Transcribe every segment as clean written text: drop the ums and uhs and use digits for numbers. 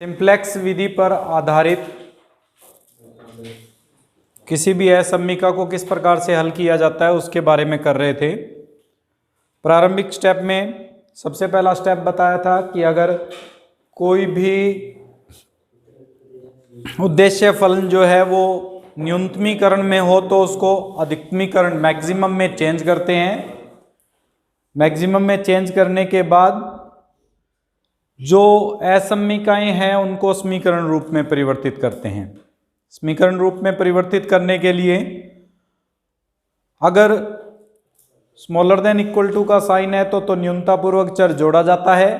Simplex विधि पर आधारित किसी भी असमीका को किस प्रकार से हल किया जाता है उसके बारे में कर रहे थे। प्रारंभिक स्टेप में सबसे पहला स्टेप बताया था कि अगर कोई भी उद्देश्य फलन जो है वो न्यूनतमीकरण में हो तो उसको अधिकतमीकरण मैक्सिमम में चेंज करते हैं। मैक्सिमम में चेंज करने के बाद जो असमीकाएं हैं उनको समीकरण रूप में परिवर्तित करते हैं। समीकरण रूप में परिवर्तित करने के लिए अगर स्मॉलर देन इक्वल टू का साइन है तो न्यूनता पूर्वक चर जोड़ा जाता है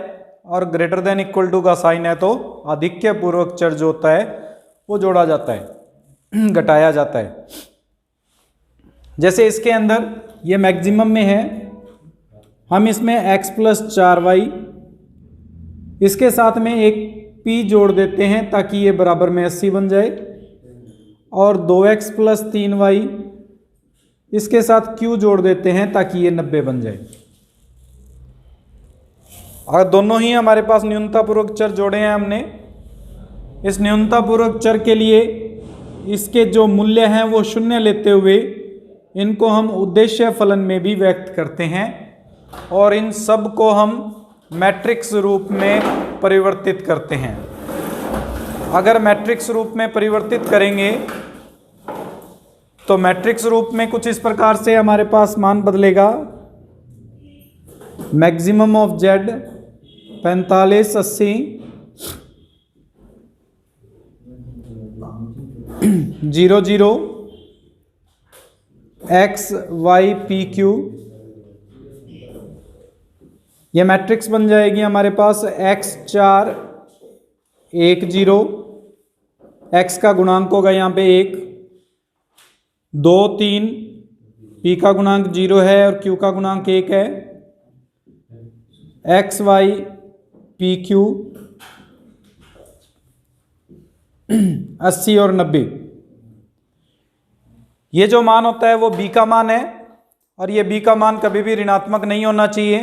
और ग्रेटर देन इक्वल टू का साइन है तो आधिक्य पूर्वक चर जो होता है वो जोड़ा जाता है, घटाया जाता है। जैसे इसके अंदर ये मैक्सिमम में है, हम इसमें x प्लस 4y इसके साथ में एक p जोड़ देते हैं ताकि ये बराबर में 80 बन जाए और 2x प्लस 3y इसके साथ q जोड़ देते हैं ताकि ये 90 बन जाए। और दोनों ही हमारे पास न्यूनतापूर्वक चर जोड़े हैं हमने। इस न्यूनतापूर्वक चर के लिए इसके जो मूल्य हैं वो शून्य लेते हुए इनको हम उद्देश्य फलन में भी व्यक्त करते हैं और इन सब को हम मैट्रिक्स रूप में परिवर्तित करते हैं। अगर मैट्रिक्स रूप में परिवर्तित करेंगे तो मैट्रिक्स रूप में कुछ इस प्रकार से हमारे पास मान बदलेगा। Maximum of Z 45 80 0 0 x y p q, ये मैट्रिक्स बन जाएगी हमारे पास x4 1 0, x का गुणांक होगा यहाँ पे 1 2 3, p का गुणांक 0 है और q का गुणांक 1 है, x y p q 80 और 90। ये जो मान होता है वो b का मान है और ये b का मान कभी भी ऋणात्मक नहीं होना चाहिए।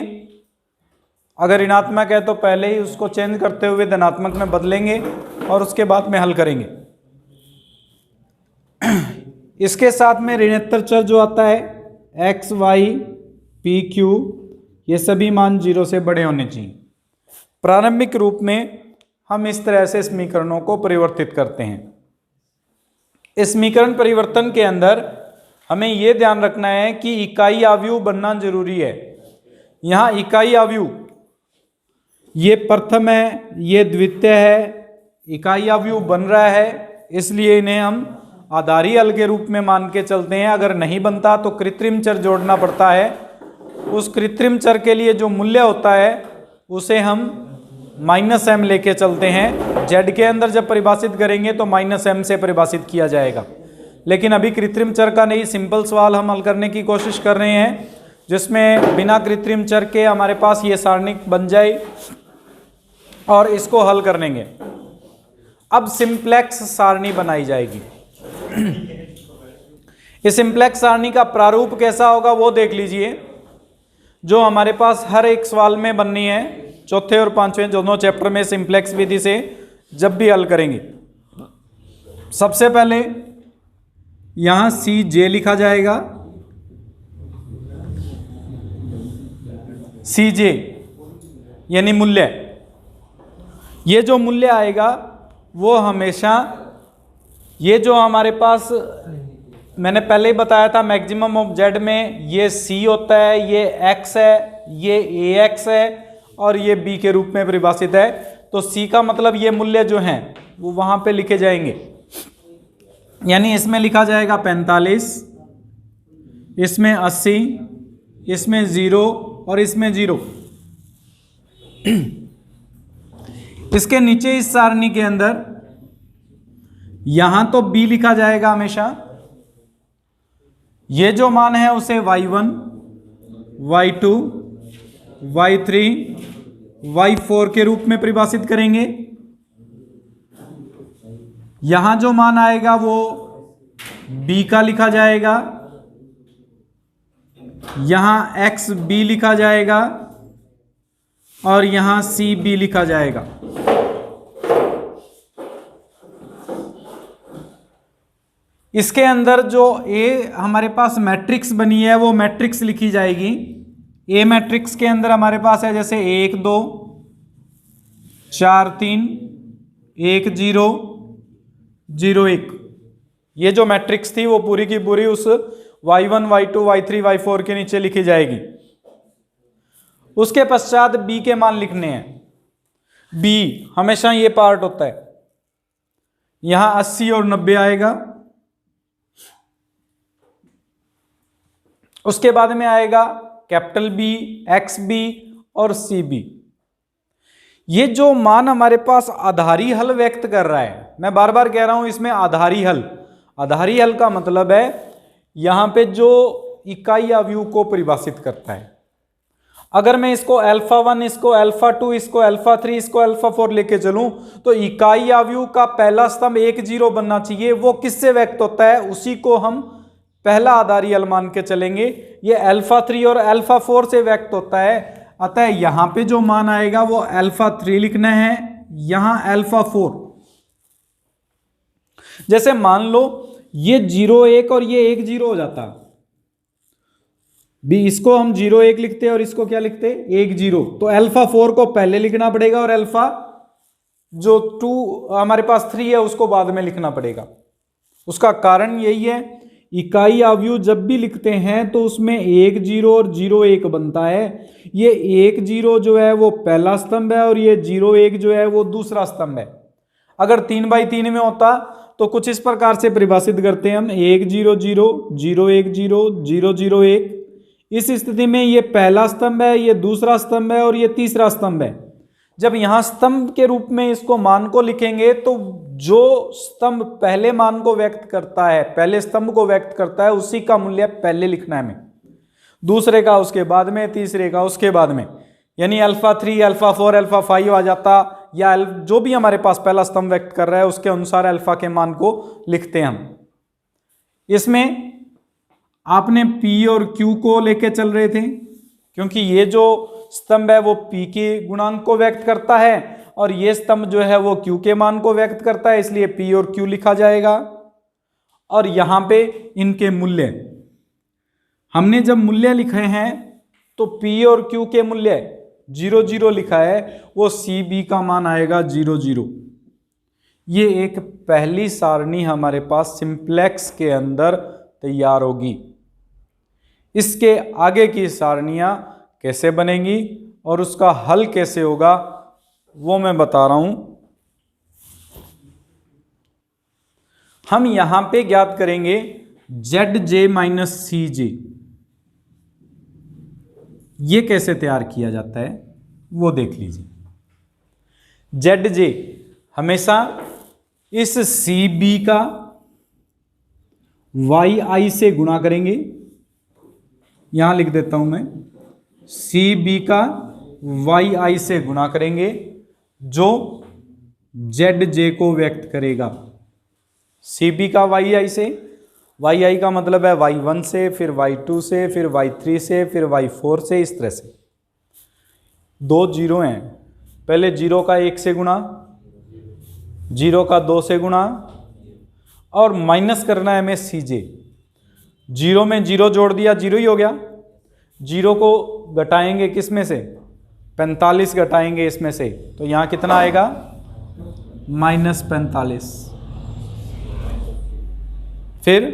अगर ऋणात्मक है तो पहले ही उसको चेंज करते हुए धनात्मक में बदलेंगे और उसके बाद में हल करेंगे। इसके साथ में ऋणोत्तर चर जो आता है x y p q, ये सभी मान 0 से बड़े होने चाहिए। प्रारंभिक रूप में हम इस तरह से समीकरणों को परिवर्तित करते हैं। इस समीकरण परिवर्तन के अंदर हमें यह ध्यान रखना है कि इकाई आव्यूह बनना जरूरी है। यहाँ इकाई आव्यूह ये प्रथम है, ये द्वितीय है, इकाई आव्यूह बन रहा है, इसलिए इन्हें हम आधारी हल के रूप में मान के चलते हैं। अगर नहीं बनता तो कृत्रिम चर जोड़ना पड़ता है। उस कृत्रिम चर के लिए जो मूल्य होता है उसे हम -m लेके चलते हैं। z के अंदर जब परिभाषित करेंगे तो -m से परिभाषित किया जाएगा। लेकिन अभी कृत्रिम चर का नहीं, सिंपल सवाल हम हल करने की कोशिश कर रहे हैं जिसमें बिना कृत्रिम चर के हमारे पास ये सारणी बन जाए और इसको हल कर लेंगे। अब सिंप्लेक्स सारणी बनाई जाएगी। इस सिंप्लेक्स सारणी का प्रारूप कैसा होगा वो देख लीजिए, जो हमारे पास हर एक सवाल में बननी है। चौथे और पांचवें दोनों चैप्टर में सिंप्लेक्स विधि से जब भी हल करेंगे, सबसे पहले यहां CJ लिखा जाएगा। CJ यानी मूल्य। ये जो मूल्य आएगा वो हमेशा ये जो हमारे पास मैंने पहले ही बताया था मैक्सिमम ऑफ जेड में ये C होता है, ये x है, ये AX है और ये B के रूप में परिभाषित है। तो C का मतलब ये मूल्य जो हैं वो वहां पे लिखे जाएंगे। यानी इसमें लिखा जाएगा 45, इसमें 80, इसमें 0 और इसमें 0। इसके नीचे इस सारणी के अंदर यहां तो B लिखा जाएगा हमेशा। ये जो मान है उसे y1, y2, y3, y4 के रूप में परिभाषित करेंगे। यहां जो मान आएगा वो B का लिखा जाएगा, यहां XB लिखा जाएगा और यहां CB लिखा जाएगा। इसके अंदर जो ए हमारे पास मैट्रिक्स बनी है वो मैट्रिक्स लिखी जाएगी। ए मैट्रिक्स के अंदर हमारे पास है जैसे 1 2 4 3 1 0 0 1। ये जो मैट्रिक्स थी वो पूरी की पूरी उस y1 y2 y3 y4 के नीचे लिखी जाएगी। उसके पश्चात बी के मान लिखने हैं। बी हमेशा ये पार्ट होता है, यहां 80 और 90 आएगा। उसके बाद में आएगा कैपिटल बी, एक्स बी और सी बी। ये जो मान हमारे पास आधारी हल व्यक्त कर रहा है, मैं बार बार कह रहा हूं इसमें आधारी हल। आधारी हल का मतलब है यहां पे जो इकाई अवयव को परिभाषित करता है। अगर मैं इसको अल्फा 1, इसको अल्फा 2, इसको अल्फा 3, इसको अल्फा 4 लेके चलूं तो इकाई अवयव का पहला स्तंभ 1 0 बनना चाहिए। वो किससे व्यक्त होता है, उसी को हम पहला आधारी हल मान के चलेंगे। ये अल्फा 3 और अल्फा 4 से व्यक्त होता है, अतः यहां पे जो मान आएगा वो अल्फा 3 लिखना है, यहां अल्फा 4। जैसे मान लो ये 0 1 और ये 1 0 हो जाता भी, इसको हम 0 1 लिखते और इसको क्या लिखते 1 0, तो अल्फा 4 को पहले लिखना पड़ेगा और अल्फा जो 2 हमारे पास 3 है उसको बाद में लिखना पड़ेगा। उसका कारण यही है, इकाई अवयव जब भी लिखते हैं तो उसमें 1 0 और 0 1 बनता है। ये 1 0 जो है वो पहला स्तंभ है और ये 0 1 जो है वो दूसरा स्तंभ है। अगर 3/3 में होता तो कुछ इस प्रकार से परिभाषित करते हैं हम, 1 0 0 0 1 0 0 0 1। इस स्थिति में ये पहला स्तंभ है, ये दूसरा स्तंभ है और ये तीसरा स्तंभ है। जब यहां स्तंभ के रूप में इसको मान को लिखेंगे तो जो स्तंभ पहले मान को व्यक्त करता है, पहले स्तंभ को व्यक्त करता है, उसी का मूल्य पहले लिखना है हमें, दूसरे का उसके बाद में, तीसरे का उसके बाद में। यानी अल्फा 3 अल्फा 4 अल्फा 5 आ जाता, या जो भी हमारे पास पहला स्तंभ व्यक्त कर रहा है उसके अनुसार अल्फा के मान को लिखते हैं हम। इसमें आपने P और Q को लेके चल रहे थे, क्योंकि ये जो स्तंभ है वो P के गुणांक को व्यक्त करता है और ये स्तंभ जो है वो Q के मान को व्यक्त करता है, इसलिए P और Q लिखा जाएगा। और यहां पे इनके मूल्य, हमने जब मूल्य लिखे हैं तो P और Q के मूल्य 0 0 लिखा है, वो CB का मान आएगा 0 0। ये एक पहली सारणी हमारे पास सिंप्लेक्स के अंदर तैयार होगी। इसके आगे की सारणियां कैसे बनेंगी और उसका हल कैसे होगा वो मैं बता रहा हूं। हम यहां पे ज्ञात करेंगे ZJ माइनस CJ। ये कैसे तैयार किया जाता है वो देख लीजिए। ZJ हमेशा इस CB का YI से गुणा करेंगे, यहां लिख देता हूं मैं, CB का YI से गुणा करेंगे जो ZJ को व्यक्त करेगा। CB का YI से, YI का मतलब है Y1 से, फिर Y2 से, फिर Y3 से, फिर Y4 से, इस तरह से। 2 0 हैं, पहले 0 का 1 से गुणा, 0 का 2 से गुणा और माइनस करना है हमें CJ। 0 में 0 जोड़ दिया, 0 ही हो गया। 0 को घटाएंगे किस में से, 45 घटाएंगे इसमें से, तो यहां कितना आएगा -45। फिर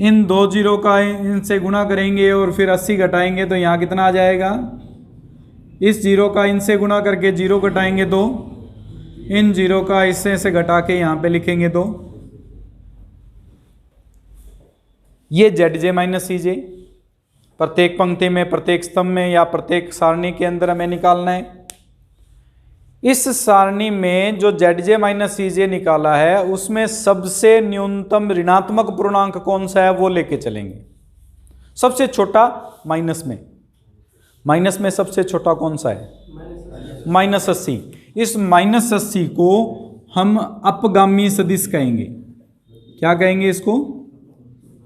इन 2 0 का इनसे गुणा करेंगे और फिर 80 घटाएंगे तो यहां कितना आ जाएगा, इस 0 का इनसे गुणा करके 0 घटाएंगे 2, इन 0 का इससे से घटा के यहां पे लिखेंगे 2। ये ZJ माइनस CJ प्रत्येक पंक्ति में, प्रत्येक स्तंभ में या प्रत्येक सारणी के अंदर हमें निकालना है। इस सारणी में जो ZJ माइनस CJ निकाला है उसमें सबसे न्यूनतम ऋणात्मक पूर्णांक कौन सा है वो लेके चलेंगे। सबसे छोटा माइनस में सबसे छोटा कौन सा है, -80। इस -80 को हम अपगामी सदिश कहेंगे। क्या कहेंगे इसको,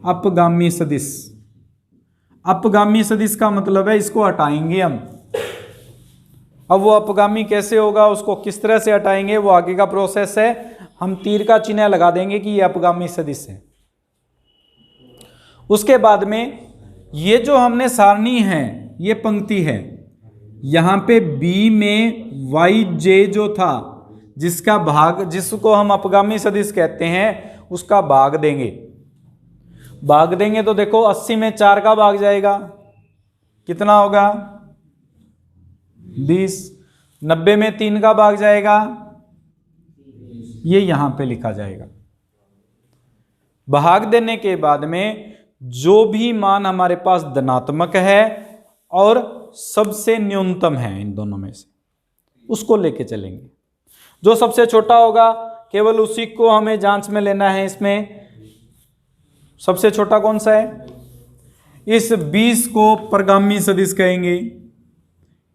अपगामी सदिश। अपगामी सदिश का मतलब है इसको हटाएंगे हम। अब वो अपगामी कैसे होगा, उसको किस तरह से हटाएंगे, वो आगे का प्रोसेस है। हम तीर का चिन्ह लगा देंगे कि ये अपगामी सदिश है। उसके बाद में ये जो हमने सारणी है, ये पंक्ति है, यहाँ पे बी में वाई जे जो था, जिसका भाग, जिसको हम अपगामी सदिश कहते हैं, उसका भाग देंगे। भाग देंगे तो देखो 80 में 4 का भाग जाएगा, कितना होगा 20। 90 में 3 का भाग जाएगा, ये यहां पे लिखा जाएगा। भाग देने के बाद में जो भी मान हमारे पास धनात्मक है और सबसे न्यूनतम है इन दोनों में से, उसको लेके चलेंगे। जो सबसे छोटा होगा केवल उसी को हमें जांच में लेना है। इसमें सबसे छोटा कौन सा है? इस 20 को परगामी सदिश कहेंगे।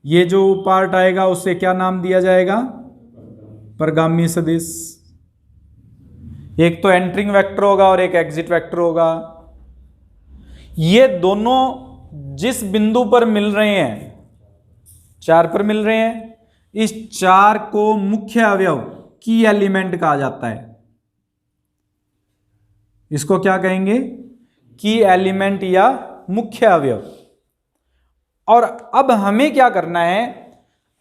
ये जो पार्ट आएगा उससे क्या नाम दिया जाएगा? परगामी सदिश। एक तो एंटरिंग वेक्टर होगा और एक एग्जिट वेक्टर होगा। ये दोनों जिस बिंदु पर मिल रहे हैं, 4 पर मिल रहे हैं, इस 4 को मुख्य अवयव की एलिमेंट कहा जाता है। इसको क्या कहेंगे? की एलिमेंट या मुख्य अवयव। और अब हमें क्या करना है?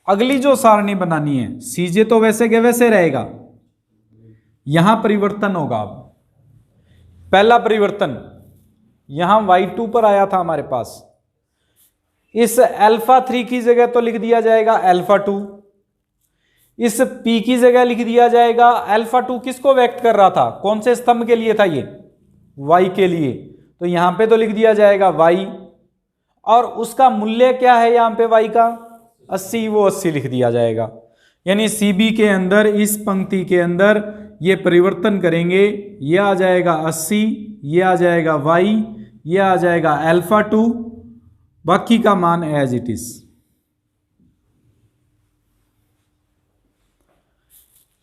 अगली जो सारणी बनानी है, सीजे तो वैसे के वैसे रहेगा, यहां परिवर्तन होगा। अब पहला परिवर्तन यहां y2 पर आया था हमारे पास, इस अल्फा 3 की जगह तो लिख दिया जाएगा अल्फा 2, इस p की जगह लिख दिया जाएगा अल्फा 2। किसको व्यक्त कर रहा था? कौन से स्तंभ के लिए था ये? y के लिए, तो यहां पे तो लिख दिया जाएगा y, और उसका मूल्य क्या है यहां पे y का? 80, वो 80 लिख दिया जाएगा। यानी CB के अंदर, इस पंक्ति के अंदर ये परिवर्तन करेंगे, ये आ जाएगा 80, ये आ जाएगा y, ये आ जाएगा अल्फा 2, बाकी का मान एज इट इज।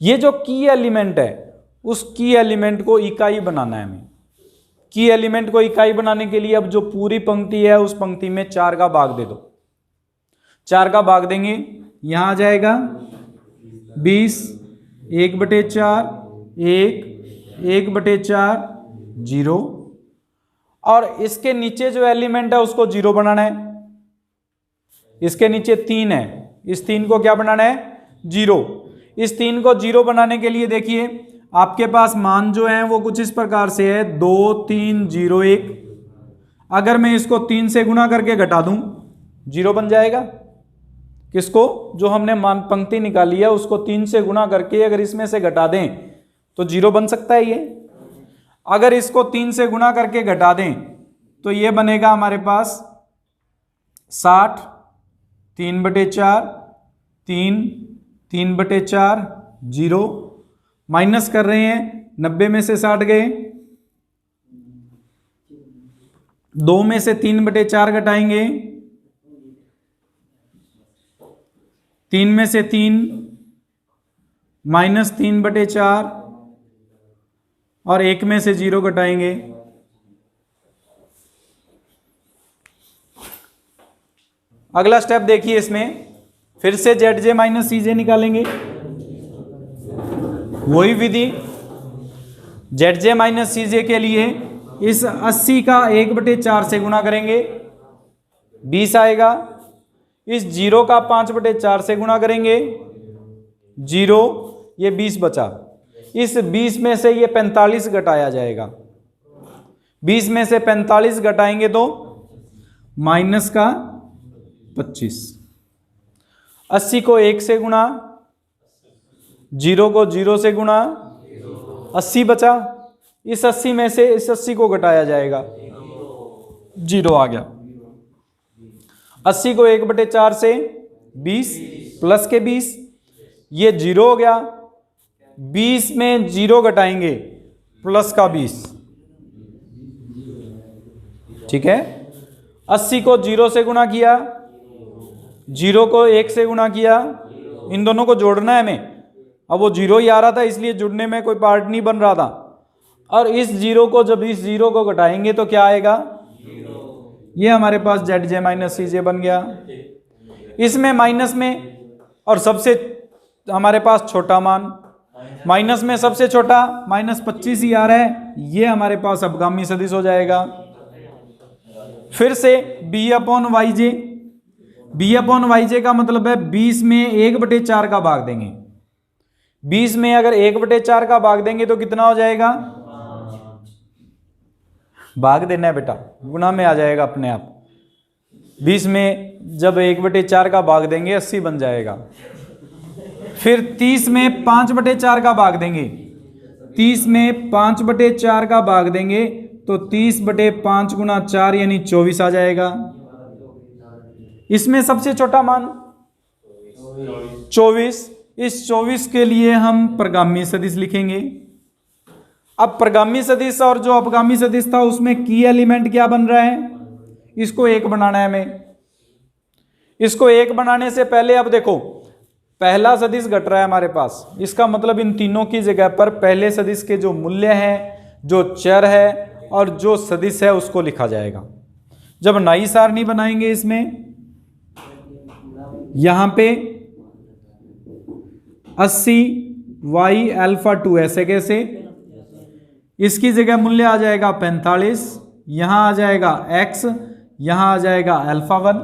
ये जो की एलिमेंट है, उस की एलिमेंट को इकाई बनाना है हमें। की एलिमेंट को इकाई बनाने के लिए अब जो पूरी पंक्ति है, उस पंक्ति में 4 का भाग दे दो। 4 का भाग देंगे, यहां आ जाएगा 20, 1/4, 1, 1/4, 0, और इसके नीचे जो एलिमेंट है उसको 0 बनाना है। इसके नीचे 3 है, इस 3 को क्या बनाना है? 0। इस 3 को 0 बनाने के लिए देखिए आपके पास मान जो है वो कुछ इस प्रकार से है, 2, 3, 0, 1। अगर मैं इसको 3 से गुणा करके घटा दूं, 0 बन जाएगा। किसको? जो हमने मान पंक्ति निकाली है उसको 3 से गुणा करके अगर इसमें से घटा दें तो 0 बन सकता है ये। अगर इसको 3 से गुणा करके घटा दें तो ये बनेगा हमारे पास 60, 3/4, 3, 3/4, 0। माइनस कर रहे हैं, 90 में से 60 गए, 2 में से 3/4 घटाएंगे, 3 में से 3, माइनस 3/4, और 1 में से 0 घटाएंगे। अगला स्टेप देखिए, इसमें फिर से ZJ माइनस CJ निकालेंगे। वही विधि, ZJ माइनस CJ के लिए इस 80 का 1/4 से गुणा करेंगे, 20 आएगा। इस 0 का 5/4 से गुणा करेंगे, 0, ये 20 बचा। इस 20 में से ये 45 घटाया जाएगा। 20 में से 45 घटाएंगे तो माइनस का 25। 80 को 1 से गुणा, 0 को 0 से गुणा, 80 बचा। इस 80 में से इस 80 को घटाया जाएगा, 0 आ गया। 80 को 1/4 से 20 प्लस के 20, ये 0 हो गया। 20 में 0 घटाएंगे, प्लस का 20, ठीक है। 80 को 0 से गुणा किया, 0 को 1 से गुणा किया, इन दोनों को जोड़ना है हमें। अब वो 0 ही आ रहा था इसलिए जुड़ने में कोई पार्ट नहीं बन रहा था। और इस 0 को, जब इस 0 को घटाएंगे तो क्या आएगा? ये हमारे पास ZJ माइनस CJ बन गया। इसमें माइनस में, और सबसे हमारे पास छोटा मान, माइनस में सबसे छोटा -25 ही आ रहा है, ये हमारे पास अपगामी सदिश हो जाएगा। फिर से b अपॉन वाई जे, b अपॉन वाई जे का मतलब है 20 में 1/4 का भाग देंगे। 20 में अगर 1/4 का भाग देंगे तो कितना हो जाएगा? भाग देना है बेटा, गुना में आ जाएगा अपने आप। 20 में जब 1/4 का भाग देंगे 80 बन जाएगा। फिर 30 में 5/4 का भाग देंगे, 30 में 5/4 का भाग देंगे तो 30/5 गुना 4 यानी 24 आ जाएगा। इसमें सबसे छोटा मान 24, इस 24 के लिए हम प्रगामी सदिश लिखेंगे। अब प्रगामी सदिश और जो अपगामी सदिश था उसमें की एलिमेंट क्या बन रहा है? इसको 1 बनाना है हमें। इसको 1 बनाने से पहले अब देखो, पहला सदिश घट रहा है हमारे पास, इसका मतलब इन तीनों की जगह पर पहले सदिश के जो मूल्य हैं, जो चर है और जो सदिश है उसको लिखा जाएगा। जब नई सारणी बनाएंगे इसमें यहां पे 80 y अल्फा 2 ऐसे कैसे, इसकी जगह मूल्य आ जाएगा 45, यहां आ जाएगा x, यहां आ जाएगा अल्फा 1।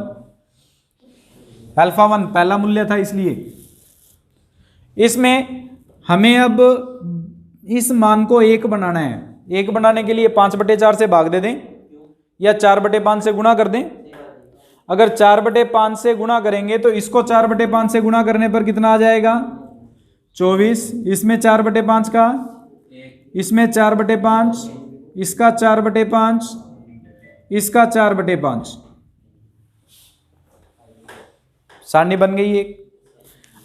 अल्फा 1 पहला मूल्य था इसलिए इसमें हमें अब इस मान को 1 बनाना है। 1 बनाने के लिए 5/4 से भाग दे दें या 4/5 से गुणा कर दें। अगर 4/5 से गुणा करेंगे तो इसको 4/5 से गुणा करने पर कितना आ जाएगा? 24। इसमें 4/5 का, इसमें 4/5, इसका 4/5, इसका 4/5, सारणी बन गई एक।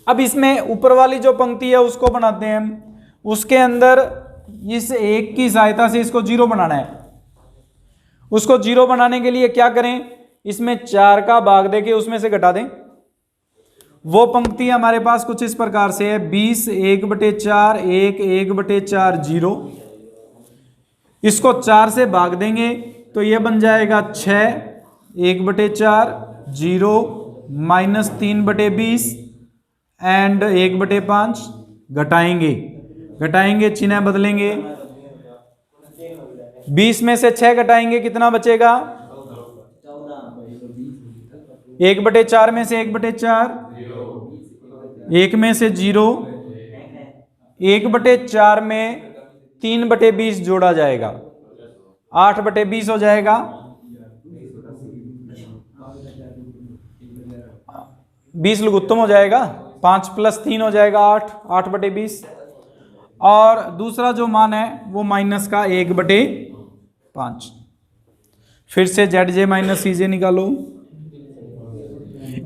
अब इसमें ऊपर वाली जो पंक्ति है उसको बनाते हैं हम। उसके अंदर इस 1 की सहायता से इसको 0 बनाना है। उसको 0 बनाने के लिए क्या करें? इसमें 4 का भाग देके उसमें से घटा दें। वो पंक्ति हमारे पास कुछ इस प्रकार से है, 20 1/4 1 1/4 0। इसको 4 से भाग देंगे तो ये बन जाएगा 6 1/4 0 -3/20 एंड 1/5। घटाएंगे चिन्ह बदलेंगे। 20 में से 6 घटाएंगे कितना बचेगा? 1/4 में से 1/4, 1 में से 0, 1/4 में 3/20 जोड़ा जाएगा, 8/20 हो जाएगा। 20 लघुत्तम हो जाएगा, 5 + 3 हो जाएगा 8, 8/20। और दूसरा जो मान है वो माइनस का 1/5। फिर से ZJ - CJ निकालो।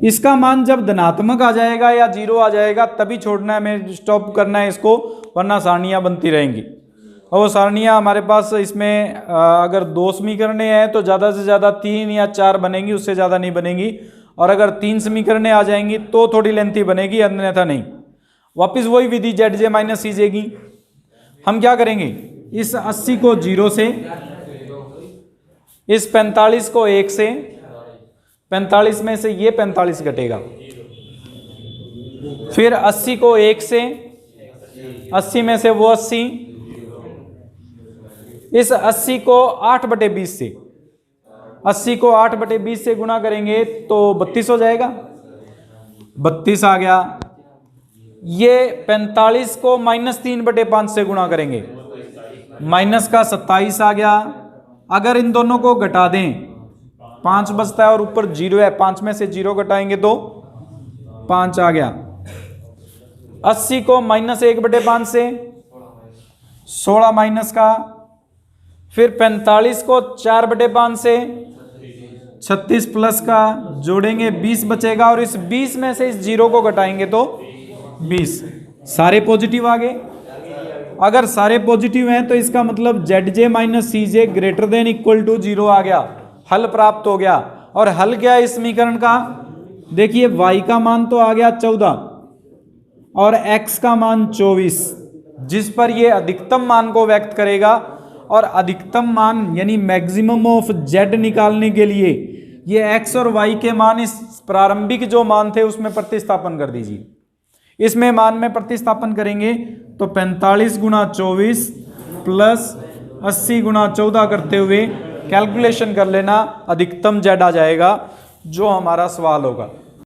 इसका मान जब धनात्मक आ जाएगा या 0 आ जाएगा तभी छोड़ना है, हमें स्टॉप करना है इसको, वरना सारणियाँ बनती रहेंगी। और वो सारणियाँ हमारे पास इसमें अगर 2 समीकरणें हैं तो ज़्यादा से ज़्यादा 3 या 4 बनेंगी, उससे ज़्यादा नहीं बनेंगी। और अगर 3 समीकरणें आ जाएंगी तो थोड़ी लेंथी बनेगी, अन्यथा नहीं। वापस वही विधि ZJ - CJ की। हम क्या करेंगे? इस 80 को 0 से, इस 45 को 1 से, 45 में से ये 45 घटेगा। फिर 80 को 1 से, 80 में से वो 80, इस 80 को 8/20 से, 80 को 8/20 से गुणा करेंगे तो 32 हो जाएगा। 32 आ गया। ये 45 को -3/5 से गुणा करेंगे, माइनस का 27 आ गया। अगर इन दोनों को घटा दें 5 बचता है और ऊपर 0 है, 5 में से 0 घटाएंगे तो 5 आ गया। 80 को -1/5 से 16 माइनस का, फिर 45 को 4/5 से 36 प्लस का, जोड़ेंगे 20 बचेगा और इस 20 में से इस 0 को घटाएंगे तो 20। सारे पॉजिटिव आ गए। अगर सारे पॉजिटिव हैं तो इसका मतलब ZJ - CJ > 0 आ गया, हल प्राप्त हो गया। और हल क्या है इस समीकरण का? देखिए y का मान तो आ गया 14 और x का मान 24, जिस पर ये अधिकतम मान को व्यक्त करेगा। और अधिकतम मान यानी मैक्सिमम ऑफ z निकालने के लिए ये x और y के मान इस प्रारंभिक जो मान थे उसमें प्रतिस्थापन कर दीजिए। इसमें मान में प्रतिस्थापन करेंगे तो 45 गुणा 24 प्लस 80 गुणा 14 करते हुए कैलकुलेशन कर लेना, अधिकतम जेड आ जाएगा जो हमारा सवाल होगा।